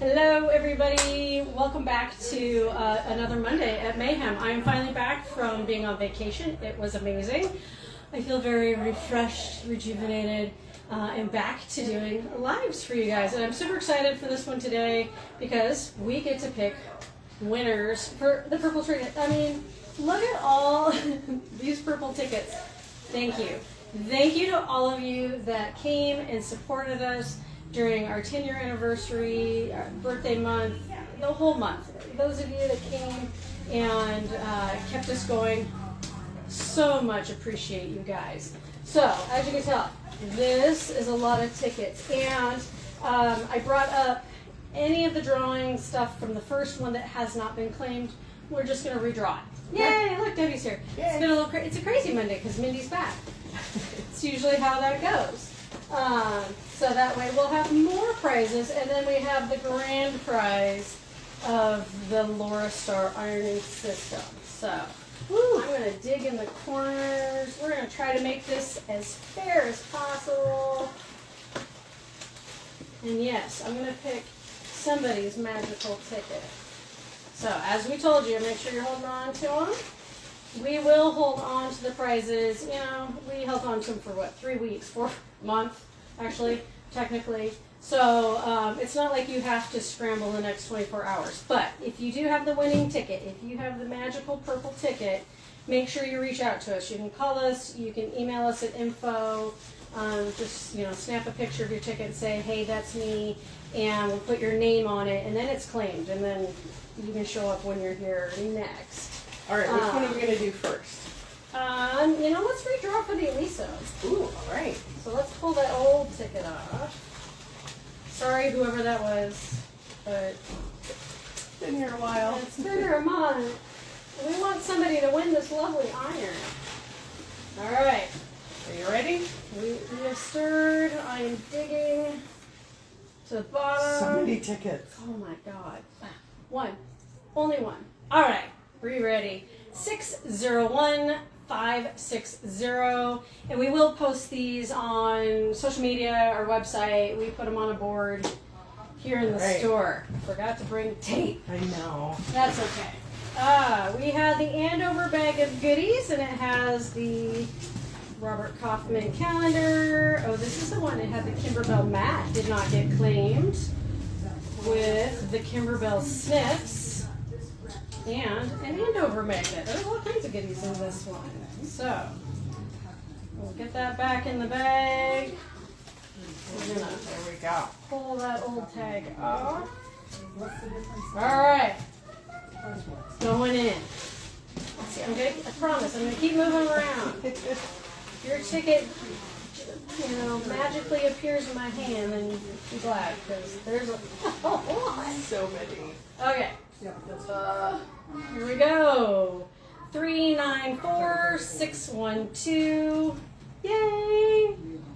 Hello everybody, welcome back to another Monday at Mayhem. I am finally back from being on vacation. It was amazing. I feel very refreshed, rejuvenated, and back to doing lives for you guys. And I'm super excited for this one today because we get to pick winners for the purple ticket. I mean, look at all these purple tickets. Thank you. Thank you to all of you that came and supported us during our 10-year anniversary, our birthday month, the whole month. Those of you that came and kept us going, so much appreciate you guys. So, as you can tell, this is a lot of tickets. And I brought up any of the drawing stuff from the first one that has not been claimed. We're just going to redraw it. Yay! Look, Debbie's here. Yay. It's been a little it's a crazy Monday because Mindy's back. It's usually how that goes. So that way we'll have more prizes, and then we have the grand prize of the Laura Star ironing system. So I'm going to dig in the corners. We're going to try to make this as fair as possible. And yes, I'm going to pick somebody's magical ticket. So as we told you, make sure you're holding on to them. We will hold on to the prizes. You know, we held on to them for what, 3 weeks, 4 months, actually, technically. So it's not like you have to scramble the next 24 hours. But if you do have the winning ticket, if you have the magical purple ticket, make sure you reach out to us. You can call us, you can email us at info. Just, you know, snap a picture of your ticket and say, hey, that's me, and we'll put your name on it, and then it's claimed, and then you can show up when you're here next. All right, which one are we going to do first? You know, let's redraw for the Elisa. Ooh, all right. So let's pull that old ticket off. Sorry, whoever that was, but It's been here a while. it's been here a month. We want somebody to win this lovely iron. All right. Are you ready? We have stirred. I am digging to the bottom. So many tickets. Oh my God. One. Only one. All right. Are you ready? 601560. And we will post these on social media, our website. We put them on a board here in the store. Forgot to bring tape. I know. That's okay. We had the Andover bag of goodies, and it has the Robert Kaufman calendar. Oh, this is the one that had the Kimberbell mat, did not get claimed, with the Kimberbell snips and an Andover magnet. There's all kinds of goodies in this one. So we'll get that back in the bag. We're gonna There we go. pull that old tag off. All right, going in. Let's see, I promise, I'm gonna keep moving around. Your ticket, you know, magically appears in my hand, and be glad because there's a lot. So many. Okay. Here we go. 394612. Yay!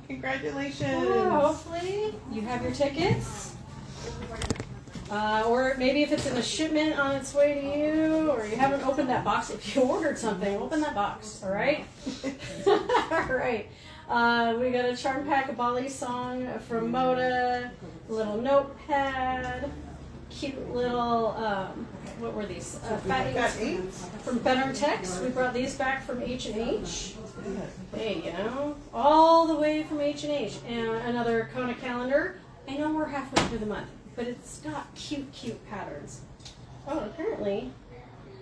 Congratulations. Oh, hopefully you have your tickets. Or maybe if it's in a shipment on its way to you, or you haven't opened that box. If you ordered something, open that box, all right? All right. We got a Charm Pack Bali song from Moda, a little notepad, cute little, what were these? Fatties from Better Text. We brought these back from H&H. Hey, you know, all the way from H&H. And another Kona calendar. I know we're halfway through the month, but it's got cute, cute patterns. Oh, apparently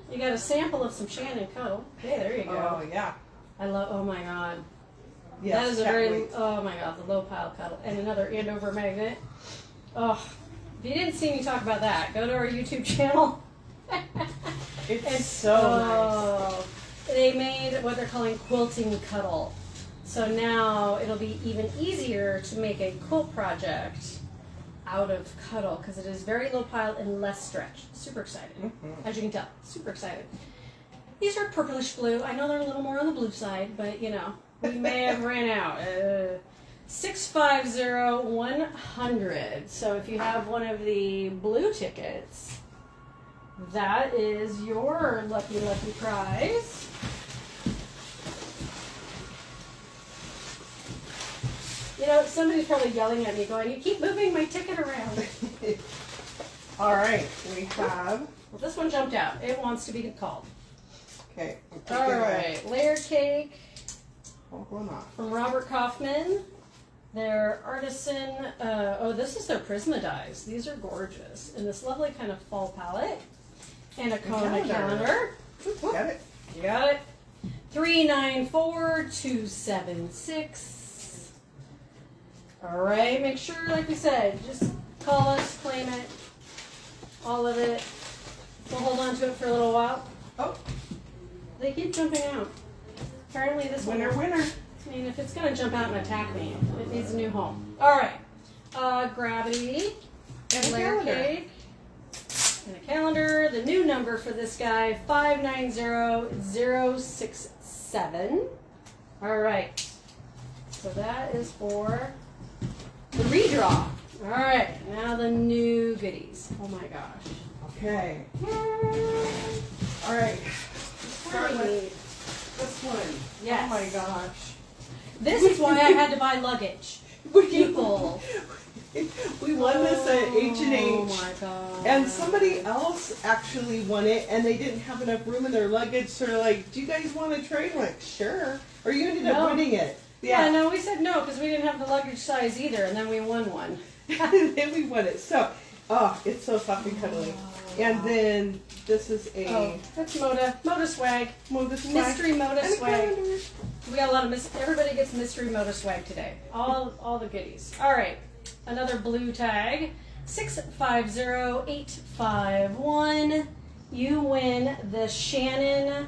you got a sample of some Shannon Co. Hey, there you go. Oh, yeah. I love, oh my God. Yes, That is a can't very, wait. oh my God, the low pile cuddle. And another Andover magnet. Oh, if you didn't see me talk about that, go to our YouTube channel. It's so nice. They made what they're calling quilting cuddle. So now it'll be even easier to make a quilt project out of cuddle because it is very low pile and less stretch. Super excited. As you can tell, super excited. These are purplish blue. I know they're a little more on the blue side, but you know, we may have ran out. 650100. So if you have one of the blue tickets, that is your lucky, lucky prize. You know, somebody's probably yelling at me going, you keep moving my ticket around. All right, we have. Well, this one jumped out. It wants to be called. Okay. All right, layer cake All going on. from Robert Kaufman. Their artisan. Oh, this is their Prisma dies. These are gorgeous in this lovely kind of fall palette. And a Kona calendar. Got it. You got it. 394-276. All right, make sure, like we said, just call us, claim it, all of it. We'll hold on to it for a little while. Oh, They keep jumping out. Apparently this winner, one, winner. I mean, if it's going to jump out and attack me, it needs a new home. All right. Gravity. And a Layer calendar. cake. And a calendar. The new number for this guy, 590067. All right. So that is for the redraw. All right. Now the new goodies. Oh my gosh. Okay. All right. Start with this one. Yes. Oh my gosh. This is why I had to buy luggage. People. We won this at H&H. Oh my god. And somebody else actually won it, and they didn't have enough room in their luggage, so they're like, do you guys want to trade? I'm like, sure. Or you ended up winning it. Yeah, no, we said no because we didn't have the luggage size either, and then we won one. And then we won it. So, oh, it's so soft and cuddly. And then this is a that's Moda swag. Moda swag. Mystery Moda And a swag. calendar. We got a lot of everybody gets mystery Moda swag today. All the goodies. All right, another blue tag. 650851. You win the Shannon.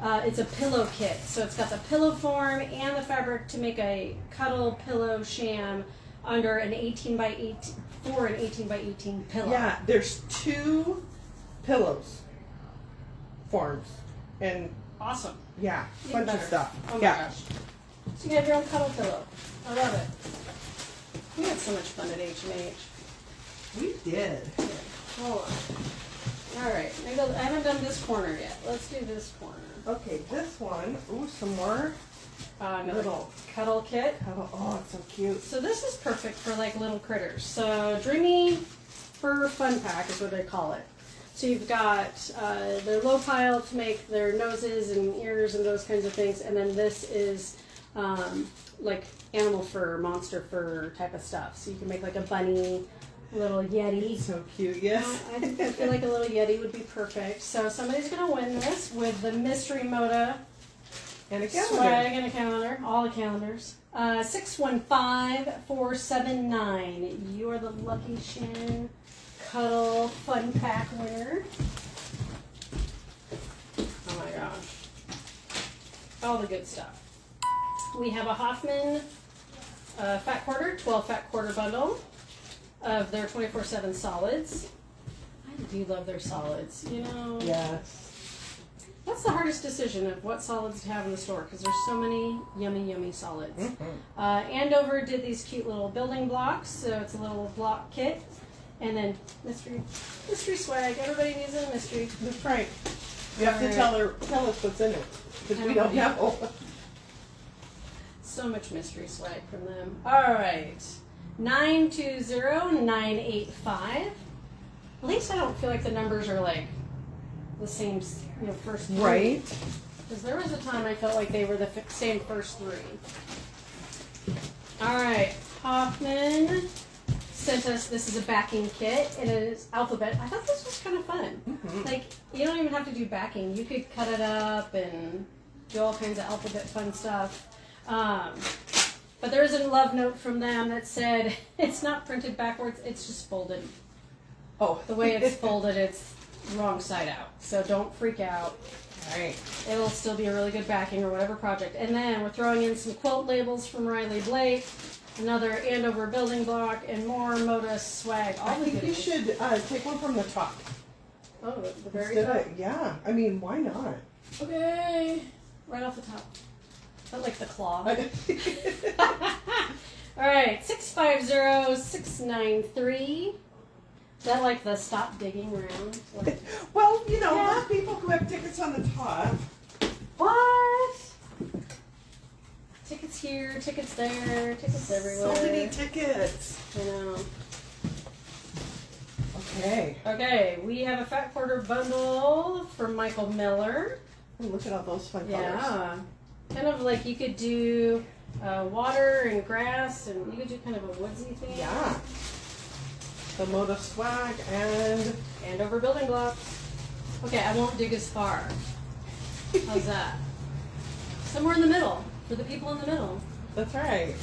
It's a pillow kit, so it's got the pillow form and the fabric to make a cuddle pillow sham under an 18 by 18 for an 18 by 18 pillow. Yeah, there's 2 pillows forms. And Awesome. yeah, Even bunch of better. stuff. Oh my Yeah. gosh. So you have your own cuddle pillow. I love it. We had so much fun at H&H. We did. Hold on. All right. Maybe I haven't done this corner yet. Let's do this corner. Okay, this one. Ooh, some more. Another Little. cuddle kit. Oh, it's so cute. So this is perfect for like little critters. So Dreamy Fur Fun Pack is what they call it. So you've got their low pile to make their noses and ears and those kinds of things, and then this is like animal fur, monster fur type of stuff. So you can make like a bunny, little yeti. So cute, yes. I feel like a little yeti would be perfect. So somebody's gonna win this with the Mystery Moda And a calendar. swag and a calendar, all the calendars. 615479. You are the lucky Shannon Cuddle Fun Pack winner. Oh my gosh. All the good stuff. We have a Hoffman fat quarter, 12 fat quarter bundle of their 24/7 solids. I do love their solids, you know. Yes. That's the hardest decision of what solids to have in the store because there's so many yummy solids. Mm-hmm. Andover did these cute little building blocks, so it's a little block kit. And then mystery swag. Everybody needs a mystery. That's right. You have to tell us what's in it because we don't know. So much mystery swag from them. All right. 920985. At least I don't feel like the numbers are like the same, first three. Right. Because there was a time I felt like they were the same first 3. All right. Hoffman sent us, this is a backing kit, and it is alphabet. I thought this was kind of fun. Mm-hmm. Like, you don't even have to do backing. You could cut it up and do all kinds of alphabet fun stuff. But there is a love note from them that said, it's not printed backwards, it's just folded. Oh. The way it's folded, it's wrong side out. So don't freak out. All right. It'll still be a really good backing or whatever project. And then we're throwing in some quilt labels from Riley Blake, another Andover building block, and more Moda swag. All I the think you goodies. should take one from the top. Oh, the very Instead top. of- yeah. I mean, why not? Okay. Right off the top. I like the claw. All right. 650693. Is that like the stop digging round? Like, Well, Yeah. there's people who have tickets on the top. what? Tickets here, tickets there, tickets everywhere. So many tickets. I know. Okay. Okay. Okay, we have a fat quarter bundle from Michael Miller. Ooh, look at all those fun colors. Yeah. Kind of like you could do water and grass, and you could do kind of a woodsy thing. Yeah. The Moda swag and over building blocks. Okay, I won't dig as far. How's that? Somewhere in the middle, for the people in the middle. that's right.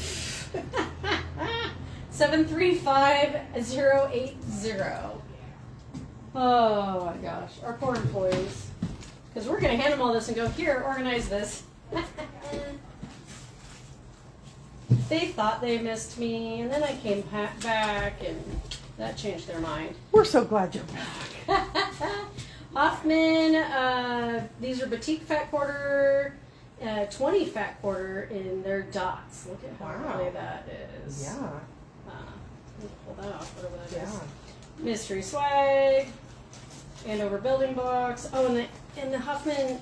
735080. Oh my gosh, our poor employees. Because we're going to hand them all this and go, here, organize this. They thought they missed me, and then I came back, and that changed their mind. We're so glad you're back. Hoffman, these are batik fat quarter, 20 fat quarter in their dots. Look at how Wow. early that is. Yeah. Let me pull that off, whatever that is. Yeah. Mystery swag, and over building blocks. Oh, and the Hoffman,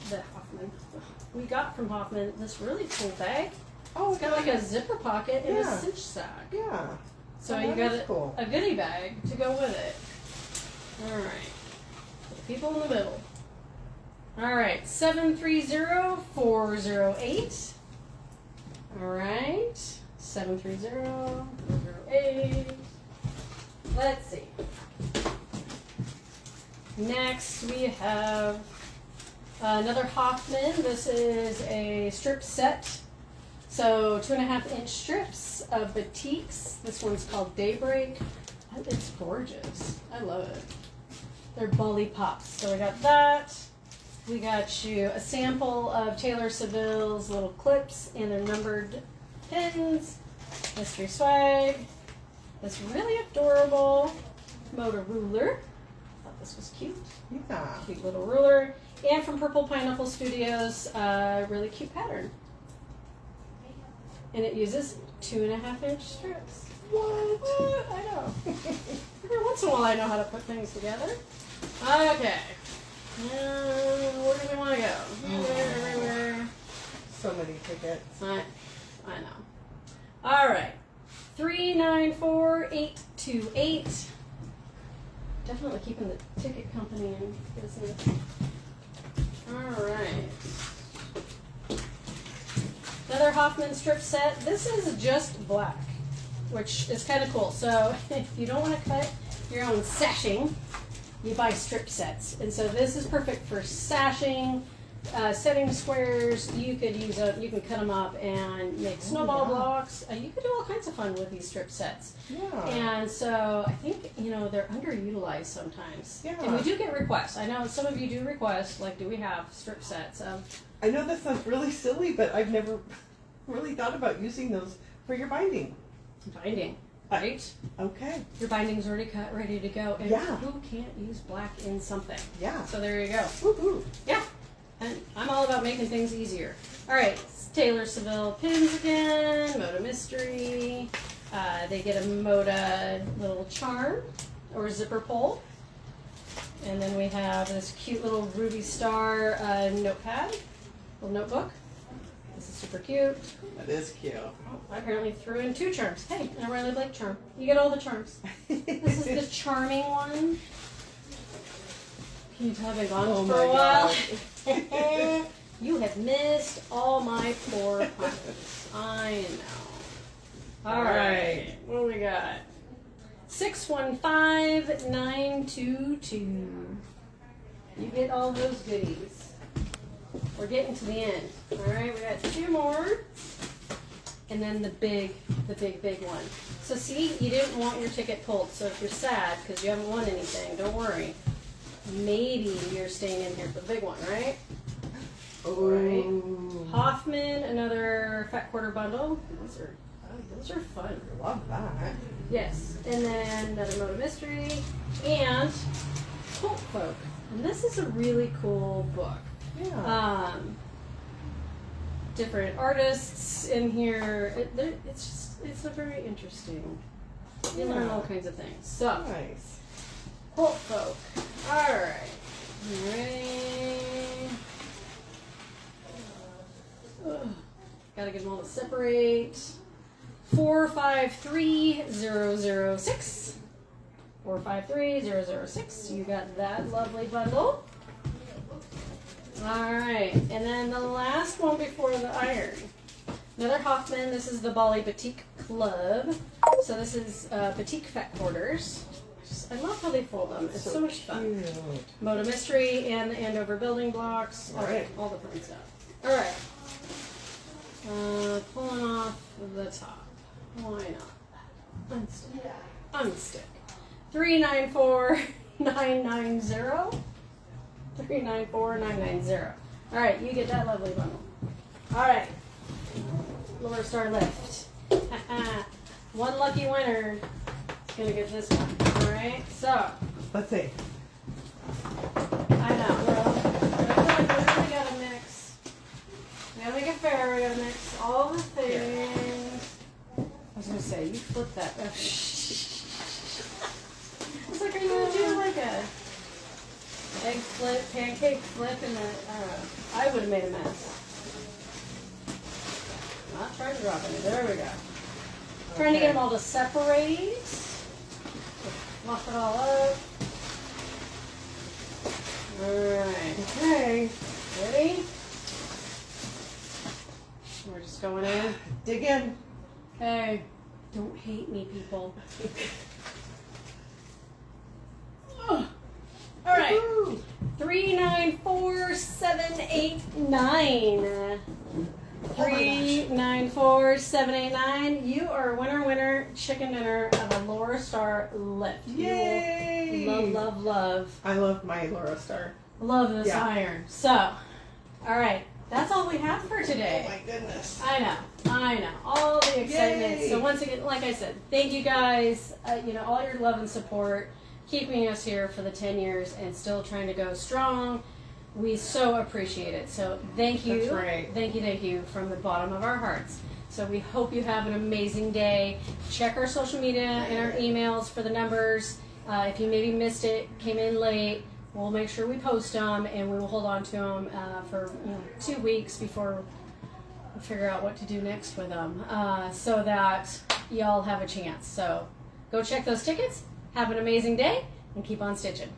we got from Hoffman this really cool bag. Oh, It's got like a zipper pocket and a Yeah. cinch sack. Yeah. So Oh, you that got is cool. a goodie bag to go with it. All right. The people in the middle. All right. 730408. All right. 730408. Let's see. Next we have another Hoffman. This is a strip set. So 2.5-inch strips of batiks. This one's called Daybreak. It's gorgeous. I love it. They're bully pops. So we got that. We got you a sample of Taylor Seville's little clips and their numbered pins. Mystery swag. This really adorable motor ruler. Thought this was cute. Yeah. Cute little ruler. And from Purple Pineapple Studios, really cute pattern. And it uses 2.5-inch strips. What? I know. Every once in a while I know how to put things together. Okay. Where do we want to go? Everywhere. So many tickets. I know. All right. 394828. Definitely keeping the ticket company in business. All right. Another Hoffman strip set. This is just black, which is kind of cool. So if you don't want to cut your own sashing, you buy strip sets. And so this is perfect for sashing, setting squares. You could you can cut them up and make snowball blocks. You could do all kinds of fun with these strip sets. Yeah. And so I think, they're underutilized sometimes. Yeah. And we do get requests. I know some of you do request, like, do we have strip sets of... I know that sounds really silly, but I've never really thought about using those for your binding. Binding, right? Okay. Your binding's already cut, ready to go. And Yeah. who can't use black in something? Yeah. So there you go. Woohoo. Yeah. And I'm all about making things easier. All right, Taylor Seville pins again, Moda Mystery. They get a Moda little charm or zipper pull. And then we have this cute little Ruby Star notepad, little notebook. This is super cute. That is cute. Oh, I apparently threw in 2 charms. Hey, and a Riley Blake charm. You get all the charms. This is the charming one. Can you tell I've been gone for a while? You have missed all my poor puns. I know. All right. What do we got? 615922. You get all those goodies. We're getting to the end. All right, we got 2 more. And then the big one. So see, you didn't want your ticket pulled. So if you're sad because you haven't won anything, don't worry. Maybe you're staying in here for the big one, right? Ooh. Right. Hoffman, another fat quarter bundle. Those are fun. Love that. Yes. And then another Moda Mystery and Quilt Folk. And this is a really cool book. Yeah. Different artists in here. It's a very interesting. You learn all kinds of things. So, Nice. Quilt Folk. All right. Ready? Gotta get them all to separate. 453006. 453-006. You got that lovely bundle. All right, and then the last one before the iron. Another Hoffman. This is the Bali Batik Club. So this is batik fat quarters. I love how they fold them. It's so much fun. Cute. Moto Mystery and the Andover building blocks. All right. All the fun stuff. All right. Pulling off the top. Why not? Unstick. Unstick. 394990. 394990. All right, you get that lovely bundle. All right. Lower Star Lift. One lucky winner is gonna get this one. All right. So. Let's see. I know. I feel like we really gotta mix. We gotta make it fair. We gotta mix all the things. I was gonna say, you flip that. I was like, are you gonna do like a egg flip, pancake flip, and I would have made a mess. Not trying to drop it. There we go. Trying to get them all to separate. Fluff it all up. Alright. Okay. Ready? We're just going in. Dig in. Okay. Don't hate me, people. Alright. 394789. 394789. You are winner chicken dinner of a Laura Star lift. Yay! Love. I love my Laura Star. Love this iron. So, alright. That's all we have for today. Oh my goodness. I know. All the excitement. Yay. So once again, like I said, thank you guys. All your love and support, keeping us here for the 10 years and still trying to go strong. We so appreciate it. So thank you. That's right. Thank you from the bottom of our hearts. So we hope you have an amazing day. Check our social media and our emails for the numbers. If you maybe missed it, came in late, we'll make sure we post them and we will hold on to them for 2 weeks before we figure out what to do next with them, so that y'all have a chance. So go check those tickets. Have an amazing day and keep on stitching.